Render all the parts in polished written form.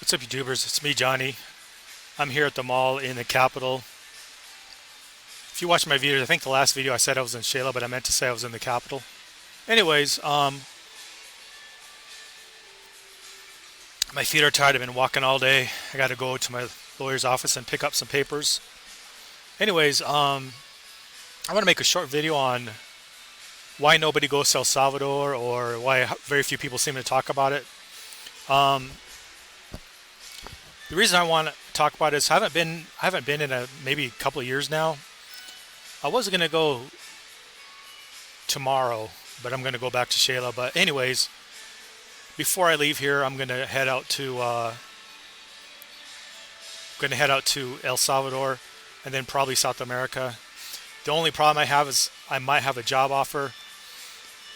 What's up, YouTubers? It's me, Johnny. I'm here at the mall in the capital. If you watch my videos, I think the last video I said I was in Shayla, but I meant to say I was in the capital. Anyways, my feet are tired. I've been walking all day. I got to go to my lawyer's office and pick up some papers. Anyways, I want to make a short video on why nobody goes to El Salvador, or why very few people seem to talk about it. Um, the reason I want to talk about it is I haven't been in maybe a couple of years now. I was gonna go tomorrow, but I'm gonna go back to Shayla. But anyways, before I leave here, I'm gonna head out to El Salvador, and then probably South America. The only problem I have is I might have a job offer,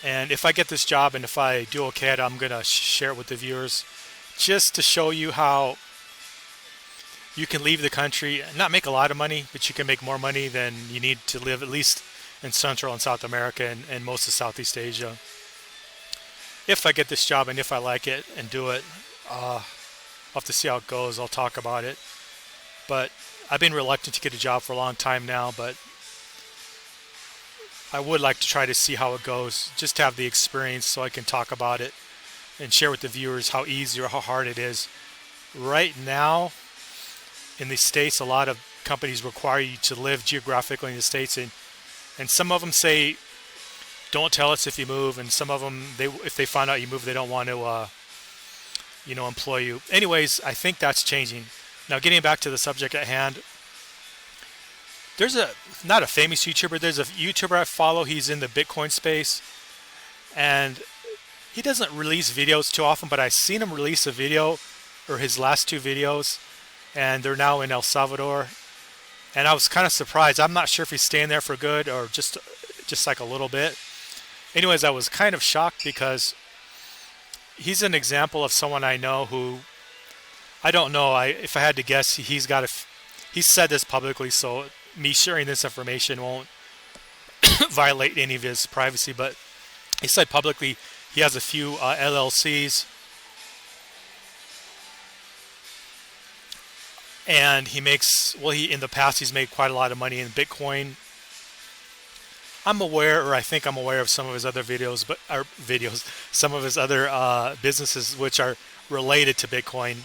and if I get this job and if I do okay at it, I'm gonna share it with the viewers, just to show you how you can leave the country and not make a lot of money, but you can make more money than you need to live, at least in Central and South America and most of Southeast Asia. If I get this job and if I like it and do it, I'll have to see how it goes. I'll talk about it. But I've been reluctant to get a job for a long time now, but I would like to try to see how it goes, just to have the experience so I can talk about it and share with the viewers how easy or how hard it is. Right now, in the States, a lot of companies require you to live geographically in the States, and some of them say, don't tell us if you move, and some of them, if they find out you move, they don't want to employ you. Anyways, I think that's changing. Now, getting back to the subject at hand, there's not a famous YouTuber, there's a YouTuber I follow. He's in the Bitcoin space, and he doesn't release videos too often, but I've seen him release a video, or his last two videos, and they're now in El Salvador, and I was kind of surprised. I'm not sure if he's staying there for good or just like a little bit. Anyways, I was kind of shocked because he's an example of someone I know who, I don't know, if I had to guess, he's said this publicly, so me sharing this information won't violate any of his privacy, but he said publicly he has a few LLCs, and he makes, well, in the past he's made quite a lot of money in Bitcoin. I'm aware, or I think I'm aware of some of his other some of his other businesses which are related to Bitcoin,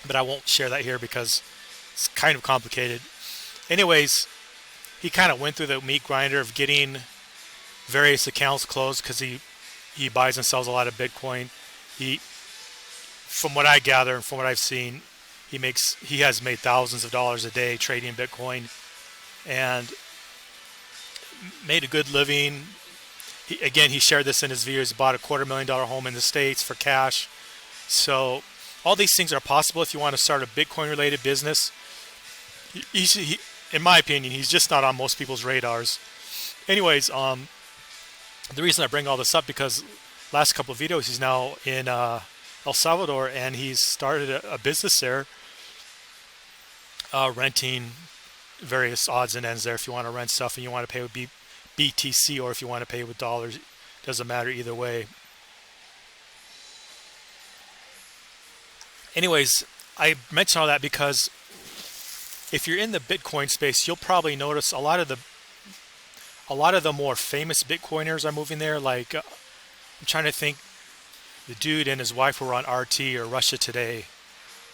but I won't share that here because it's kind of complicated. Anyways, he kind of went through the meat grinder of getting various accounts closed because he buys and sells a lot of Bitcoin. From what I gather and from what I've seen, he has made thousands of dollars a day trading Bitcoin and made a good living. He shared this in his videos. He bought a $250,000 home in the States for cash. So all these things are possible if you want to start a Bitcoin related business. In my opinion, he's just not on most people's radars. Anyways, the reason I bring all this up because last couple of videos he's now in El Salvador, and he's started a business there, renting various odds and ends there. If you want to rent stuff and you want to pay with BTC, or if you want to pay with dollars, doesn't matter either way. Anyways, I mention all that because if you're in the Bitcoin space, you'll probably notice a lot of the more famous Bitcoiners are moving there. Like I'm trying to think, the dude and his wife were on RT or Russia Today.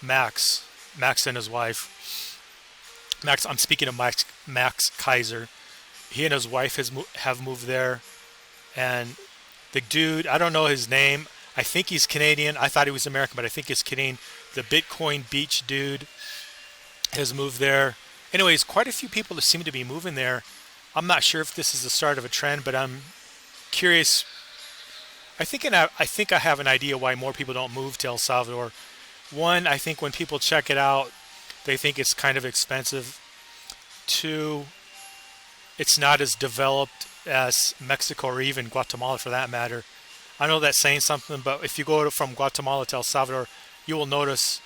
Max and his wife. I'm speaking of Max Kaiser. He and his wife have moved there, and the dude, I don't know his name. I think he's Canadian. I thought he was American, but I think he's Canadian. The Bitcoin Beach dude has moved there. Anyways, quite a few people seem to be moving there. I'm not sure if this is the start of a trend, but I'm curious. I think I have an idea why more people don't move to El Salvador. One, I think when people check it out, they think it's kind of expensive. Two, it's not as developed as Mexico or even Guatemala for that matter. I know that's saying something, but if you go from Guatemala to El Salvador, you will notice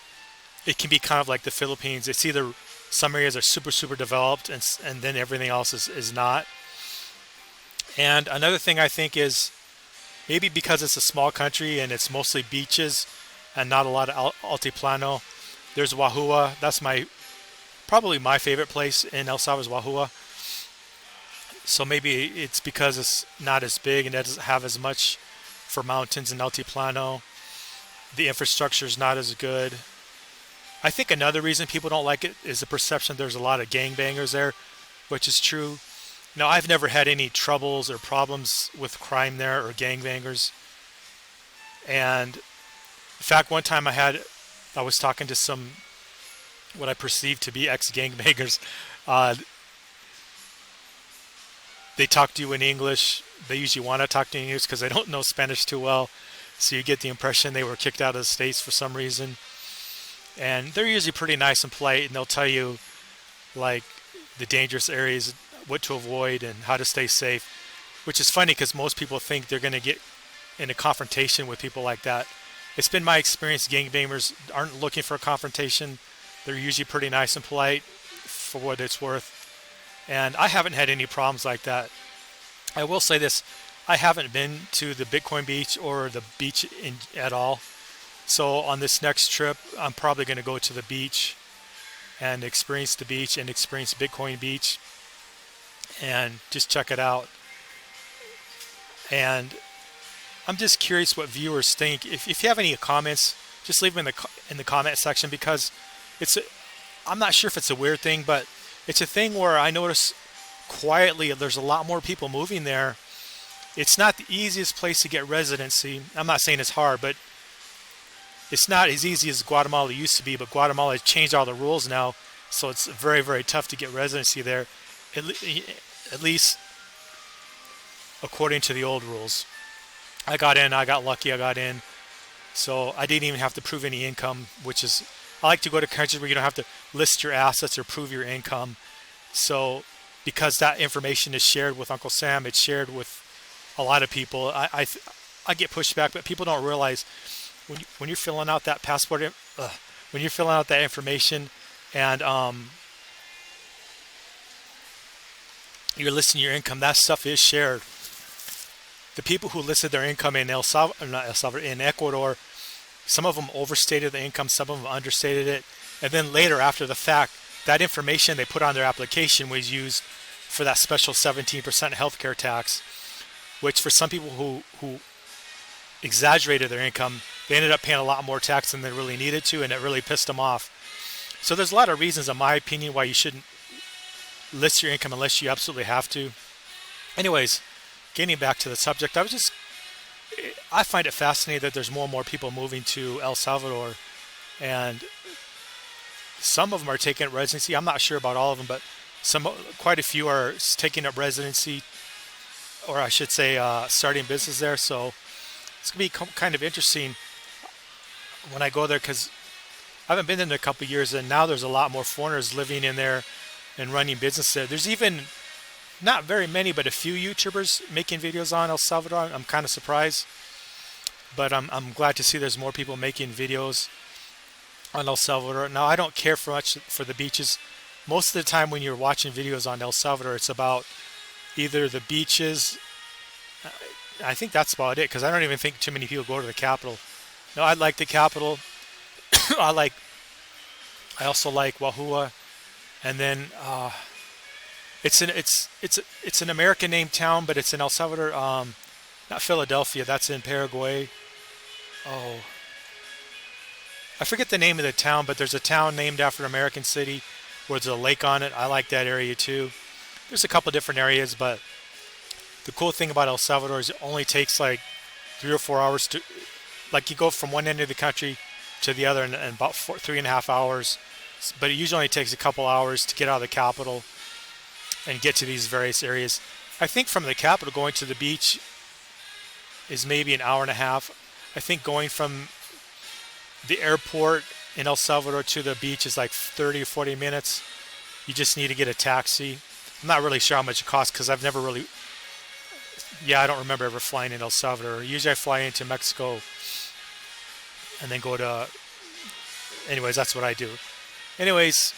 it can be kind of like the Philippines. It's either some areas are super, super developed and then everything else is not. And another thing I think is maybe because it's a small country and it's mostly beaches, and not a lot of altiplano. There's Wahua. That's probably my favorite place in El Salvador is Wahua. So maybe it's because it's not as big and it doesn't have as much for mountains and altiplano. The infrastructure is not as good. I think another reason people don't like it is the perception there's a lot of gangbangers there, which is true. Now, I've never had any troubles or problems with crime there or gangbangers. And in fact, one time I was talking to some what I perceived to be ex-gangbangers. Uh, they talk to you in English. They usually want to talk to you in English because they don't know Spanish too well. So you get the impression they were kicked out of the States for some reason. And they're usually pretty nice and polite, and they'll tell you like the dangerous areas, what to avoid, and how to stay safe. Which is funny because most people think they're going to get in a confrontation with people like that. It's been my experience gangbangers aren't looking for a confrontation. They're usually pretty nice and polite for what it's worth. And I haven't had any problems like that. I will say this, I haven't been to the Bitcoin beach or the beach at all. So on this next trip, I'm probably going to go to the beach and experience the beach and experience Bitcoin Beach and just check it out. And I'm just curious what viewers think. If you have any comments, just leave them in the comment section, because I'm not sure if it's a weird thing, but it's a thing where I notice quietly there's a lot more people moving there. It's not the easiest place to get residency. I'm not saying it's hard, but it's not as easy as Guatemala used to be. But Guatemala has changed all the rules now, so it's very, very tough to get residency there, at least according to the old rules. I got in. I got lucky. I got in. So I didn't even have to prove any income, which is, I like to go to countries where you don't have to list your assets or prove your income. So because that information is shared with Uncle Sam, it's shared with a lot of people. I get pushed back, but people don't realize when you're filling out that passport, when you're filling out that information, and you're listing your income, that stuff is shared. The people who listed their income in in Ecuador, some of them overstated the income, some of them understated it, and then later, after the fact, that information they put on their application was used for that special 17% healthcare tax, which for some people who exaggerated their income, they ended up paying a lot more tax than they really needed to, and it really pissed them off. So there's a lot of reasons, in my opinion, why you shouldn't list your income unless you absolutely have to. Anyways, getting back to the subject, I find it fascinating that there's more and more people moving to El Salvador, and some of them are taking up residency. I'm not sure about all of them, but quite a few are taking up residency, or I should say starting business there. So it's going to be kind of interesting when I go there, because I haven't been there in a couple of years, and now there's a lot more foreigners living in there and running business there. There's even not very many, but a few YouTubers making videos on El Salvador. I'm kind of surprised, but I'm glad to see there's more people making videos on El Salvador. Now, I don't care for much for the beaches. Most of the time when you're watching videos on El Salvador, it's about either the beaches. I think that's about it, because I don't even think too many people go to the capital. No, I like the capital. I also like Wahua, and then it's an American named town, but it's in El Salvador. Not Philadelphia. That's in Paraguay. Oh, I forget the name of the town, but there's a town named after an American city where there's a lake on it. I like that area too. There's a couple different areas, but the cool thing about El Salvador is it only takes like 3 or 4 hours to, like, you go from one end of the country to the other in about 3.5 hours. But it usually only takes a couple hours to get out of the capital and get to these various areas. I think from the capital going to the beach is maybe an hour and a half. I think going from the airport in El Salvador to the beach is like 30 or 40 minutes. You just need to get a taxi. I'm not really sure how much it costs, because I've never really, I don't remember ever flying in El Salvador. Usually I fly into Mexico and then go to, anyways, that's what I do. Anyways,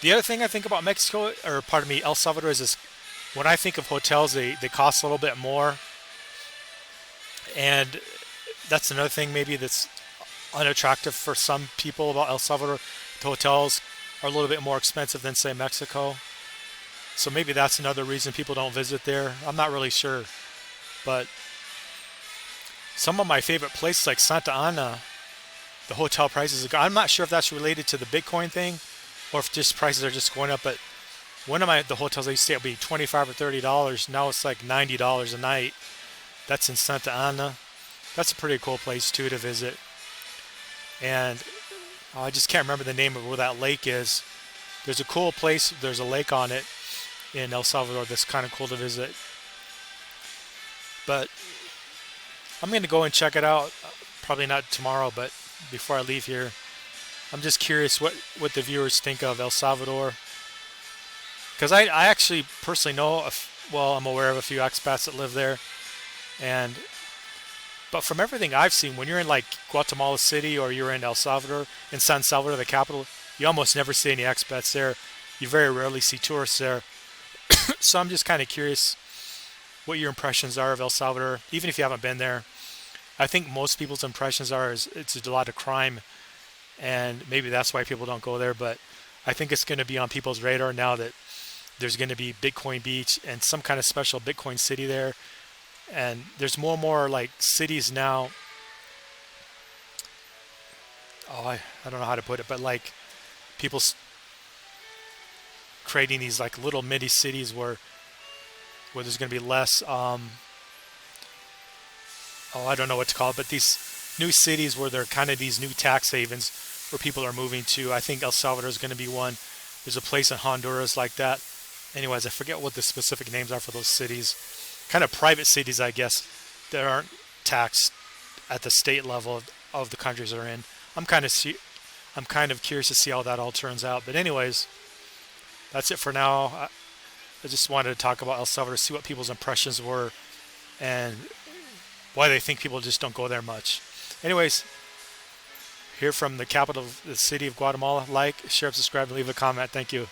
the other thing I think about Mexico, or pardon me, El Salvador, is when I think of hotels, they cost a little bit more. And that's another thing maybe that's unattractive for some people about El Salvador. The hotels are a little bit more expensive than say Mexico. So maybe that's another reason people don't visit there. I'm not really sure. But some of my favorite places like Santa Ana, the hotel prices, I'm not sure if that's related to the Bitcoin thing or if just prices are just going up. But one of the hotels I used to stay at would be $25 or $30. Now it's like $90 a night. That's in Santa Ana. That's a pretty cool place too to visit. And I just can't remember the name of where that lake is. There's a cool place. There's a lake on it in El Salvador that's kind of cool to visit. But I'm going to go and check it out. Probably not tomorrow, but before I leave here. I'm just curious what the viewers think of El Salvador. Because I actually personally know, I'm aware of a few expats that live there. But from everything I've seen, when you're in like Guatemala City or you're in El Salvador, in San Salvador, the capital, you almost never see any expats there. You very rarely see tourists there. So I'm just kind of curious what your impressions are of El Salvador, even if you haven't been there. I think most people's impressions is it's a lot of crime, and maybe that's why people don't go there. But I think it's going to be on people's radar now that there's going to be Bitcoin Beach and some kind of special Bitcoin city there. And there's more and more like cities now. I don't know how to put it, but like people creating these like little mini cities where there's going to be less. I don't know what to call it, but these new cities where they're kind of these new tax havens where people are moving to. I think El Salvador is going to be one. There's a place in Honduras like that. Anyways, I forget what the specific names are for those cities. Kind of private cities, I guess, that aren't taxed at the state level of the countries they're in. I'm kind of curious to see how that all turns out. But anyways, that's it for now. I just wanted to talk about El Salvador, see what people's impressions were, and why they think people just don't go there much. Anyways, here from the capital of the city of Guatemala. Like, share, subscribe, and leave a comment. Thank you.